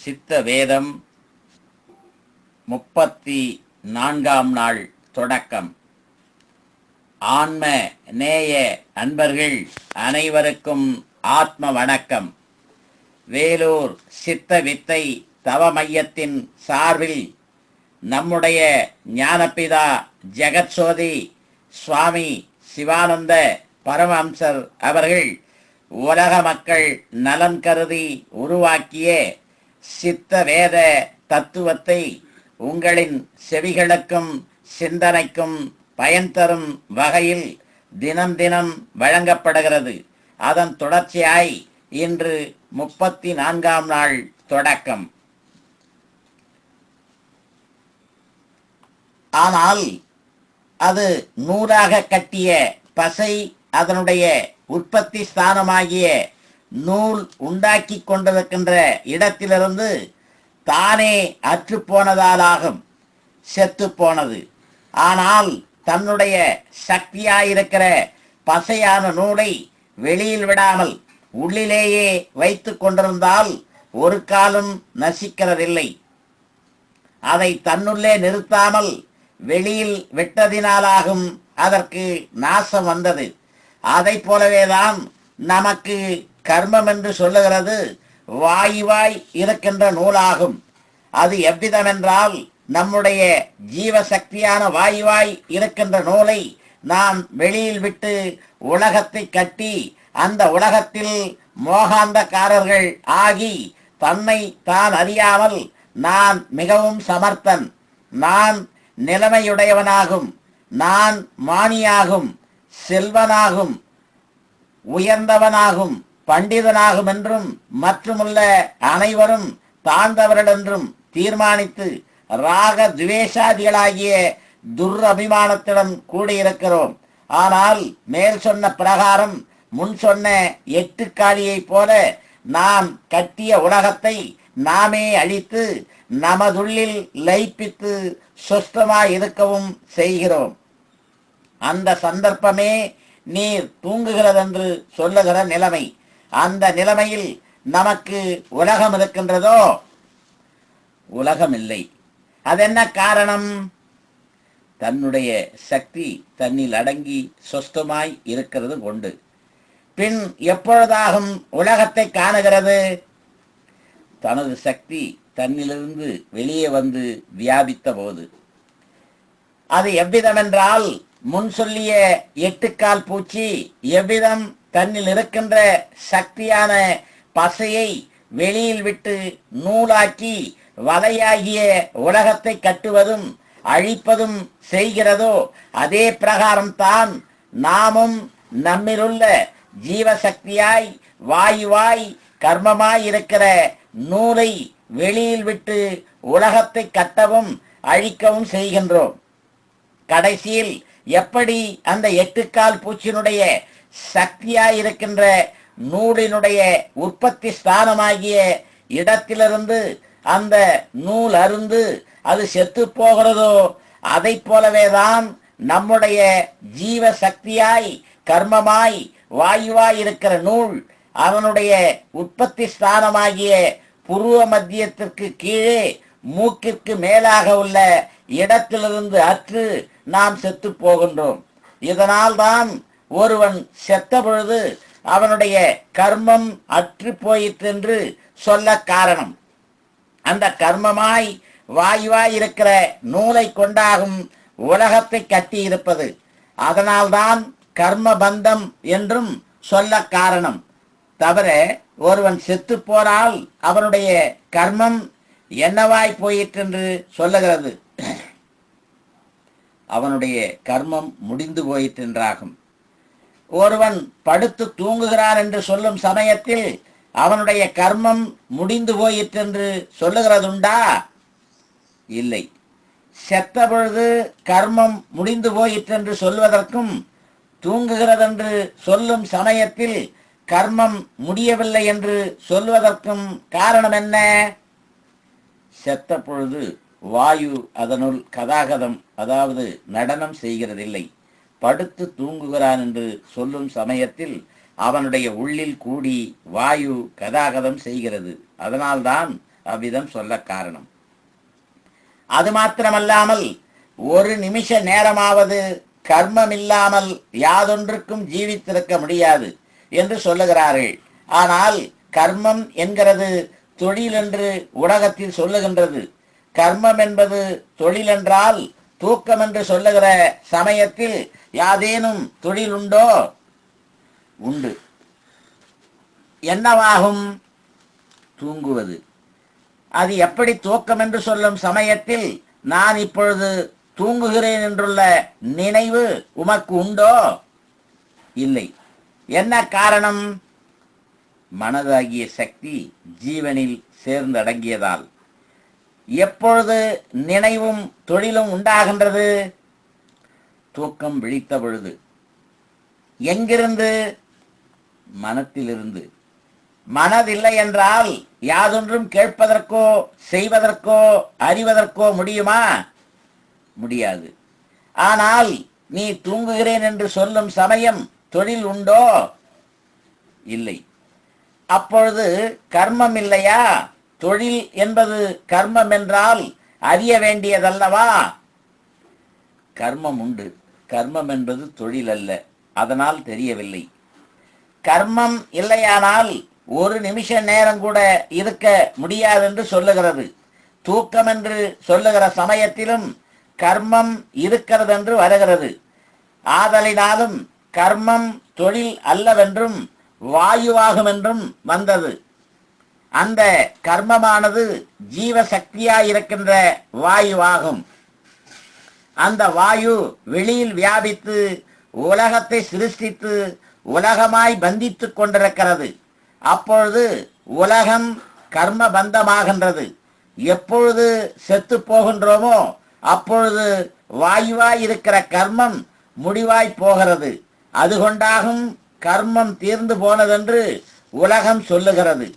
சித்த வேதம் 34ஆம் நாள் தொடக்கம். ஆன்ம நேய அன்பர்கள் அனைவருக்கும் ஆத்ம வணக்கம். வேலூர் சித்த வித்தை தவ மையத்தின் சார்பில் நம்முடைய ஞானபிதா ஜெகத்சோதி சுவாமி சிவானந்த பரமஹம்சர் அவர்கள் உலக மக்கள் நலன் கருதி உருவாக்கிய சித்த வேத தத்துவத்தை உங்களின் செவிகளுக்கும் சிந்தனைக்கும் பயன் தரும் வகையில் தினம் தினம் வழங்கப்படுகிறது. அதன் தொடர்ச்சியாய் இன்று 34ஆம் நாள் தொடக்கம். ஆனால் அது நூலாக கட்டிய பசை அதனுடைய உற்பத்தி ஸ்தானமாகிய நூல் உண்டாக்கி கொண்டிருக்கின்ற இடத்திலிருந்து தானே அற்றுப்போனதாலாகும், செத்து போனது. ஆனால் தன்னுடைய சக்தியாயிருக்கிற பசையான நூலை வெளியில் விடாமல் உள்ளிலேயே வைத்து கொண்டிருந்தால் ஒரு காலம் நசிக்கிறதில்லை. அதை தன்னுள்ளே நிறுத்தாமல் வெளியில் விட்டதினாலாகும் அதற்கு நாசம் வந்தது. அதை போலவேதான் நமக்கு கர்மம் என்று சொல்லுகிறது வாயுவாய் இருக்கின்ற நூலாகும். அது எவ்விதமென்றால் நம்முடைய ஜீவசக்தியான வாயுவாய் இருக்கின்ற நூலை நாம் வெளியில் விட்டு உலகத்தை கட்டி அந்த உலகத்தில் மோகாந்தக்காரர்கள் ஆகி தன்னை தான் அறியாமல் நான் மிகவும் சமர்த்தன், நான் நிலைமையுடையவனாகும், நான் மானியாகும், செல்வனாகும், உயர்ந்தவனாகும், பண்டிதனாகும் என்றும் மற்றுமுள்ள அனைவரும் தாழ்ந்தவர்கள் என்றும் தீர்மானித்து ராக துவேஷாதிகளாகிய துரபிமானத்துடன் கூடியிருக்கிறோம். ஆனால் மேல் சொன்ன பிரகாரம் முன் சொன்ன 8 காலியைப் போல நாம் கட்டிய உலகத்தை நாமே அழித்து நமதுள்ளில் லயிப்பித்து சுஸ்தமாய் இருக்கவும் செய்கிறோம். அந்த சந்தர்ப்பமே நீர் தூங்குகிறதென்று சொல்லுகிற நிலைமை. அந்த நிலைமையில் நமக்கு உலகம் இருக்கின்றதோ? உலகம் இல்லை. அதென்ன காரணம்? தன்னுடைய சக்தி தன்னில் அடங்கி சொஸ்தமாய் இருக்கிறது கொண்டு. பின் எப்பொழுதாகும் உலகத்தை காணுகிறது? தனது சக்தி தன்னிலிருந்து வெளியே வந்து வியாபித்த போது. அது எவ்விதமென்றால் முன் சொல்லிய 8 கால் பூச்சி எவ்விதம் தன்னில் இருக்கின்ற சக்தியான பசையை வெளியில் விட்டு நூலாக்கி வலையாகிய உலகத்தை கட்டுவதும் அழிப்பதும் செய்கிறதோ அதே பிரகாரம்தான் நாமும் நம்மிலுள்ள ஜீவசக்தியாய் வாயுவாய் கர்மமாய் இருக்கிற நூலை வெளியில் விட்டு உலகத்தை கட்டவும் அழிக்கவும் செய்கின்றோம். கடைசியில் எப்படி அந்த 8 கால் பூச்சியினுடைய சக்தியாயிருக்கின்ற நூலினுடைய உற்பத்தி ஸ்தானமாகிய இடத்திலிருந்து அந்த நூல் அருந்து அது செத்து போகிறதோ அதை போலவேதான் நம்முடைய ஜீவ சக்தியாய் கர்மமாய் வாயுவாய் இருக்கிற நூல் அவனுடைய உற்பத்தி ஸ்தானமாகிய புருவ மத்தியத்திற்கு கீழே மூக்கிற்கு மேலாக உள்ள இடத்திலிருந்து அற்று நாம் செத்து போகின்றோம். இதனால் தான் ஒருவன் செத்த பொழுது அவனுடைய கர்மம் அற்று போயிற்றென்று சொல்ல காரணம். அந்த கர்மமாய் வாயுவாய் இருக்கிற நூலை கொண்டாகும் உலகத்தை கட்டி இருப்பது. அதனால்தான் கர்ம பந்தம் என்றும் சொல்ல காரணம். தவிர ஒருவன் செத்து போனால் அவனுடைய கர்மம் என்னவாய் போயிற்றென்று சொல்லுகிறது. அவனுடைய கர்மம் முடிந்து போயிற்றென்றாகும். ஒருவன் படுத்து தூங்குகிறான் என்று சொல்லும் சமயத்தில் அவனுடைய கர்மம் முடிந்து போயிற்றென்று சொல்லுகிறதுண்டா? இல்லை. செத்த பொழுது கர்மம் முடிந்து போயிற்றென்று சொல்வதற்கும் தூங்குகிறதென்று சொல்லும் சமயத்தில் கர்மம் முடியவில்லை என்று சொல்வதற்கும் காரணம் என்ன? செத்த பொழுது வாயு அதனுள் கதாகதம் அதாவது நடனம் செய்கிறதில்லை. படுத்து தூங்குகிறான் என்று சொல்லும் சமயத்தில் அவனுடைய உள்ளில் கூடி வாயு கதாகதம் செய்கிறது. அதனால்தான் அவ்விதம் சொல்ல காரணம். அது மாத்திரமல்லாமல் ஒரு நிமிஷ நேரமாவது கர்மம் இல்லாமல் யாதொன்றுக்கும் ஜீவித்திருக்க முடியாது என்று சொல்லுகிறார்கள். ஆனால் கர்மம் என்கிறது தொழில் என்று உலகத்தில் சொல்லுகின்றது. கர்மம் என்பது தொழில் என்றால் தூக்கம் என்று சொல்லுகிற சமயத்தில் யாதேனும் தொழில் உண்டோ? உண்டு. என்னவாகும்? தூங்குவது. அது எப்படி தூக்கம் என்று சொல்லும் சமயத்தில் நான் இப்பொழுது தூங்குகிறேன் என்றுள்ள நினைவு உமக்கு உண்டோ? இல்லை. என்ன காரணம்? மனதாகிய சக்தி ஜீவனில் சேர்ந்தடங்கியதால். எப்பொழுது நினைவும் தொழிலும் உண்டாகின்றது? தூக்கம் விழித்த பொழுது. எங்கிருந்து? மனத்திலிருந்து. மனதில்லை என்றால் யாதொன்றும் கேட்பதற்கோ செய்வதற்கோ அறிவதற்கோ முடியுமா? முடியாது. ஆனால் நீ தூங்குகிறேன் என்று சொல்லும் சமயம் தொழில் உண்டோ? இல்லை. அப்பொழுது கர்மம் இல்லையா? தொழில் என்பது கர்மம் என்றால் அறிய வேண்டியதல்லவா? கர்மம் உண்டு. கர்மம் என்பது தொழில் அல்ல. அதனால் தெரியவில்லை. கர்மம் இல்லையானால் ஒரு நிமிஷ நேரம் கூட இருக்க முடியாது என்று சொல்லுகிறது. தூக்கம் என்று சொல்லுகிற சமயத்திலும் கர்மம் இருக்கிறது என்று வருகிறது. ஆதலினாலும் கர்மம் தொழில் அல்லவென்றும் வாயுவாகும் என்றும் வந்தது. அந்த கர்மமானது ஜீவசக்தியாயிருக்கின்ற வாயுவாகும். அந்த வாயு வெளியில் வியாபித்து உலகத்தை சிருஷ்டித்து உலகமாய் பந்தித்துக் கொண்டிருக்கிறது. அப்பொழுது உலகம் கர்ம பந்தமாகின்றது. எப்பொழுது செத்து போகின்றோமோ அப்பொழுது வாயுவாய் இருக்கிற கர்மம் முடிவாய் போகிறது. அது கொண்டாகும் கர்மம் தீர்ந்து போனதென்று உலகம் சொல்லுகிறது.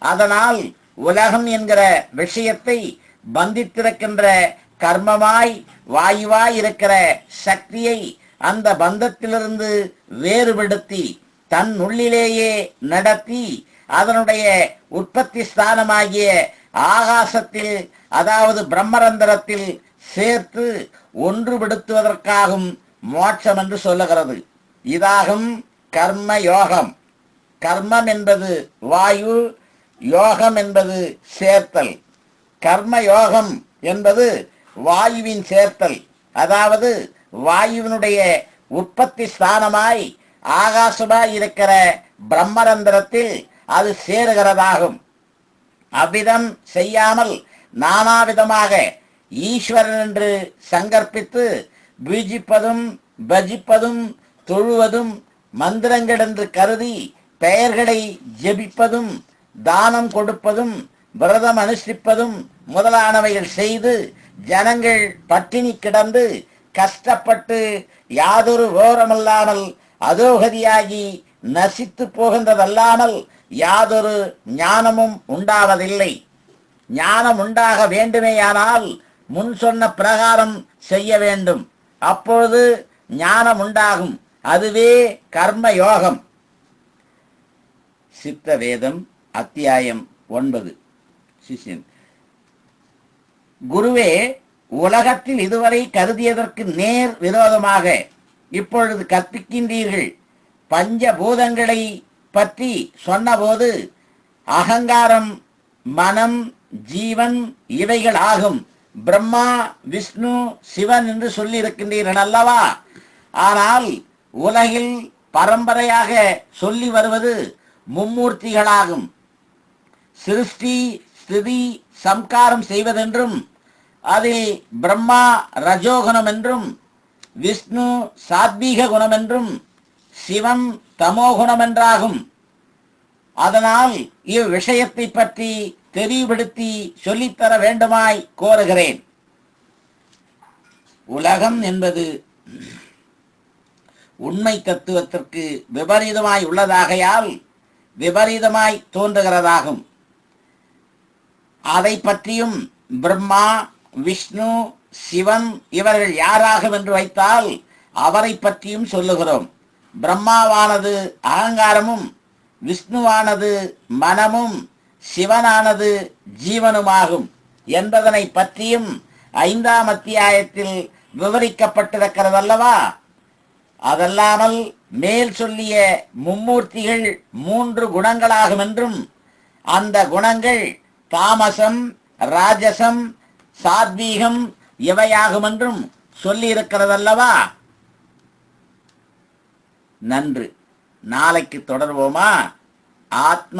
அதனால் உலகம் என்கிற விஷயத்தை பந்தித்திருக்கின்ற கர்மமாய் வாயுவாய் இருக்கிற சக்தியை அந்த பந்தத்திலிருந்து வேறுபடுத்தி தன் உள்ளிலேயே நடத்தி அதனுடைய உற்பத்தி ஸ்தானமாகிய ஆகாசத்தில், அதாவது பிரம்மரந்திரத்தில் சேர்த்து ஒன்றுபடுத்துவதற்காகும் மோட்சம் என்று சொல்லுகிறது. இதாகும் கர்ம யோகம். கர்மம் என்பது வாயு, யோகம் என்பது சேர்த்தல். கர்ம யோகம் என்பது வாயுவின் சேர்த்தல், அதாவது வாயுவினுடைய உற்பத்தி ஸ்தானமாய் ஆகாசமாய் இருக்கிற பிரம்மரந்திரத்தில் அது சேருகிறதாகும். அவ்விதம் செய்யாமல் நானாவிதமாக ஈஸ்வரன் என்று சங்கற்பித்து பூஜிப்பதும் பஜிப்பதும் தொழுவதும் மந்திரங்கள் என்று கருதி பெயர்களை ஜெபிப்பதும் தானம் கொடுப்பதும் விரதம் அனுஷ்டிப்பதும் முதலானவைகள் செய்து ஜனங்கள் பட்டினி கிடந்து கஷ்டப்பட்டு யாதொரு ஓரமல்லாமல் அதோகதியாகி நசித்து போகின்றதல்லாமல் யாதொரு ஞானமும் உண்டாவதில்லை. ஞானம் உண்டாக வேண்டுமேயானால் முன் சொன்ன பிரகாரம் செய்ய வேண்டும். அப்பொழுது ஞானம் உண்டாகும். அதுவே கர்ம யோகம். சித்த வேதம் அத்தியாயம் 9. சிஷ்யன்: குருவே, உலகத்தில் இதுவரை கருதியதற்கு நேர் விரோதமாக இப்பொழுது கற்பிக்கின்றீர்கள். பஞ்சபூதங்களை பற்றி சொன்னபோது அகங்காரம், மனம், ஜீவன் இவைகள் ஆகும். பிரம்மா, விஷ்ணு, சிவன் என்று சொல்லியிருக்கின்றீர்கள் அல்லவா? ஆனால் உலகில் பரம்பரையாக சொல்லி வருவது மும்மூர்த்திகளாகும். சிருஷ்டி, ஸ்திதி, சம்காரம் செய்வதென்றும் அதில் பிரம்மா ரஜோகுணம் என்றும், விஷ்ணு சாத்வீக குணம் என்றும், சிவன் தமோகுணம் என்றாகும். அதனால் இவ்விஷயத்தை பற்றி தெளிவுபடுத்தி சொல்லித்தர வேண்டுமாய் கோருகிறேன். உலகம் என்பது உண்மை தத்துவத்திற்கு விபரீதமாய் உள்ளதாகையால் விபரீதமாய் தோன்றுகிறதாகும். அதை பற்றியும் பிரம்மா, விஷ்ணு, சிவன் இவர்கள் யாராகும் என்று வைத்தால் அவரை பற்றியும் சொல்லுகிறோம். பிரம்மாவானது அகங்காரமும், விஷ்ணுவானது மனமும், சிவனானது ஜீவனுமாகும் என்பதனை பற்றியும் 5ஆம் அத்தியாயத்தில் விவரிக்கப்பட்டிருக்கிறதல்லவா? அதல்லாமல் மேல் சொல்லிய மும்மூர்த்திகள் 3 குணங்களாகும் என்றும் அந்த குணங்கள் தாமசம், ராஜசம், சாத்வீகம் இவையாகும் என்றும் சொல்லி இருக்கிறதல்லவா? நன்று. நாளைக்கு தொடர்வோமா? ஆத்ம